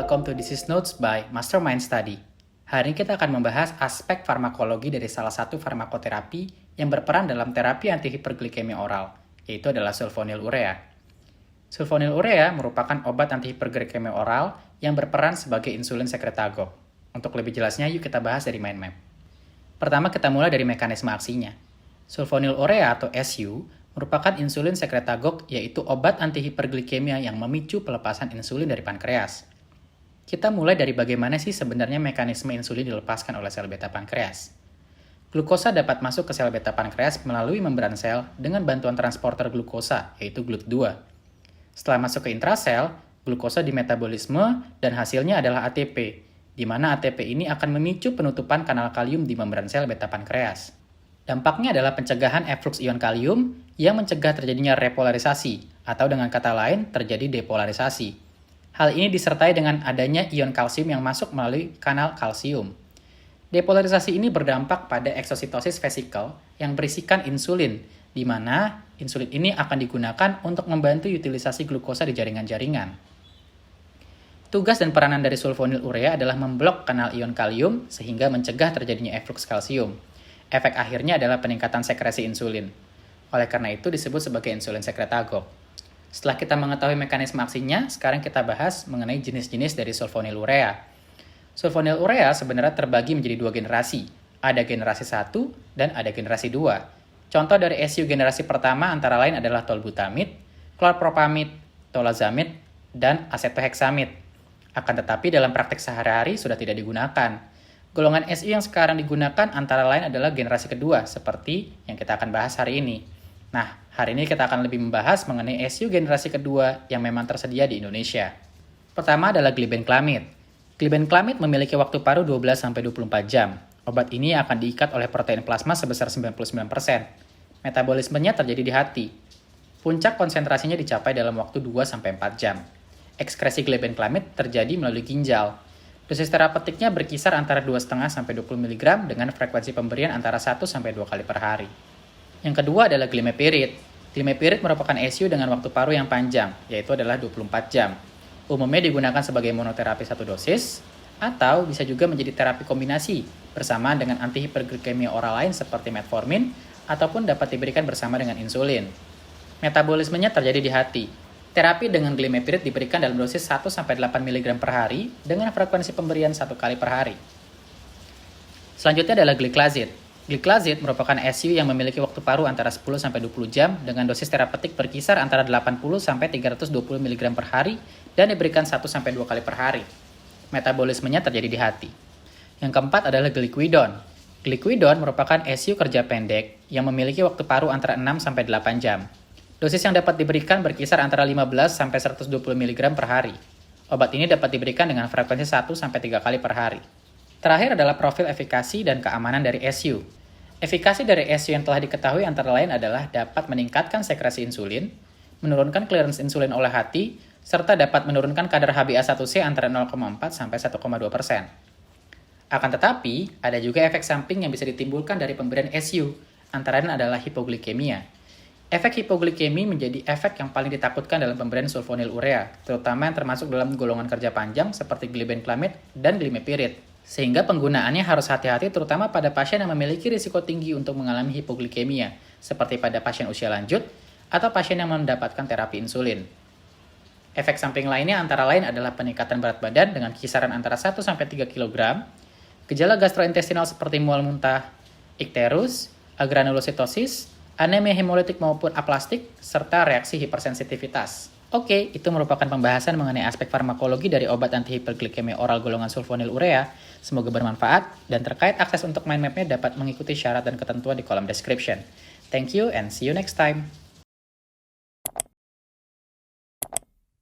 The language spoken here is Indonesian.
welcome to Disease Notes by Mastermind Study. Hari ini kita akan membahas aspek farmakologi dari salah satu farmakoterapi yang berperan dalam terapi antihiperglikemia oral, yaitu adalah sulfonylurea. Sulfonylurea merupakan obat antihiperglikemia oral yang berperan sebagai insulin sekretagogue. Untuk lebih jelasnya, yuk kita bahas dari mind map. Pertama, kita mulai dari mekanisme aksinya. Sulfonylurea atau SU merupakan insulin sekretagogue, yaitu obat antihiperglikemia yang memicu pelepasan insulin dari pankreas. Kita mulai dari bagaimana sih sebenarnya mekanisme insulin dilepaskan oleh sel beta pankreas. Glukosa dapat masuk ke sel beta pankreas melalui membran sel dengan bantuan transporter glukosa, yaitu GLUT2. Setelah masuk ke intrasel, glukosa dimetabolisme dan hasilnya adalah ATP, di mana ATP ini akan memicu penutupan kanal kalium di membran sel beta pankreas. Dampaknya adalah pencegahan efflux ion kalium yang mencegah terjadinya repolarisasi, atau dengan kata lain terjadi depolarisasi. Hal ini disertai dengan adanya ion kalsium yang masuk melalui kanal kalsium. Depolarisasi ini berdampak pada eksositosis vesikel yang berisikan insulin, di mana insulin ini akan digunakan untuk membantu utilisasi glukosa di jaringan-jaringan. Tugas dan peranan dari sulfonylurea adalah memblok kanal ion kalium sehingga mencegah terjadinya efflux kalsium. Efek akhirnya adalah peningkatan sekresi insulin. Oleh karena itu disebut sebagai insulin sekretagogue. Setelah kita mengetahui mekanisme aksinya, sekarang kita bahas mengenai jenis-jenis dari sulfonylurea. Sulfonylurea sebenarnya terbagi menjadi dua generasi. Ada generasi 1 dan ada generasi 2. Contoh dari SU generasi pertama antara lain adalah tolbutamide, chlorpropamide, tolazamide, dan acetohexamide. Akan tetapi dalam praktek sehari-hari sudah tidak digunakan. Golongan SU yang sekarang digunakan antara lain adalah generasi kedua, seperti yang kita akan bahas hari ini. Nah, hari ini kita akan lebih membahas mengenai SU generasi kedua yang memang tersedia di Indonesia. Pertama adalah glibenclamide. Glibenclamide memiliki waktu paruh 12-24 jam. Obat ini akan diikat oleh protein plasma sebesar 99%. Metabolismenya terjadi di hati. Puncak konsentrasinya dicapai dalam waktu 2-4 jam. Ekskresi glibenclamide terjadi melalui ginjal. Dosis terapeutiknya berkisar antara 2,5-20 mg dengan frekuensi pemberian antara 1-2 kali per hari. Yang kedua adalah glimepiride. Glimepiride merupakan SU dengan waktu paruh yang panjang, yaitu adalah 24 jam. Umumnya digunakan sebagai monoterapi 1 dosis, atau bisa juga menjadi terapi kombinasi bersamaan dengan antihiperglikemia oral lain seperti metformin, ataupun dapat diberikan bersama dengan insulin. Metabolismenya terjadi di hati. Terapi dengan glimepiride diberikan dalam dosis 1-8 mg per hari dengan frekuensi pemberian 1 kali per hari. Selanjutnya adalah gliclazide. Gliclazide merupakan SU yang memiliki waktu paruh antara 10-20 jam dengan dosis terapeutik berkisar antara 80-320 mg per hari dan diberikan 1-2 kali per hari. Metabolismenya terjadi di hati. Yang keempat adalah gliquidon. Gliquidon merupakan SU kerja pendek yang memiliki waktu paruh antara 6-8 jam. Dosis yang dapat diberikan berkisar antara 15-120 mg per hari. Obat ini dapat diberikan dengan frekuensi 1-3 kali per hari. Terakhir adalah profil efikasi dan keamanan dari SU. Efikasi dari SU yang telah diketahui antara lain adalah dapat meningkatkan sekresi insulin, menurunkan clearance insulin oleh hati, serta dapat menurunkan kadar HbA1c antara 0,4-1,2%. Akan tetapi, ada juga efek samping yang bisa ditimbulkan dari pemberian SU, antara lain adalah hipoglikemia. Efek hipoglikemi menjadi efek yang paling ditakutkan dalam pemberian sulfonylurea, terutama yang termasuk dalam golongan kerja panjang seperti glibenclamide dan glimepiride. Sehingga penggunaannya harus hati-hati terutama pada pasien yang memiliki risiko tinggi untuk mengalami hipoglikemia, seperti pada pasien usia lanjut atau pasien yang mendapatkan terapi insulin. Efek samping lainnya antara lain adalah peningkatan berat badan dengan kisaran antara 1-3 kg, gejala gastrointestinal seperti mual muntah, ikterus, agranulositosis, anemia hemolitik maupun aplastik, serta reaksi hipersensitivitas. Oke, itu merupakan pembahasan mengenai aspek farmakologi dari obat antihiperglikemia oral golongan sulfonylurea. Semoga bermanfaat, dan terkait akses untuk mind map-nya dapat mengikuti syarat dan ketentuan di kolom description. Thank you and see you next time.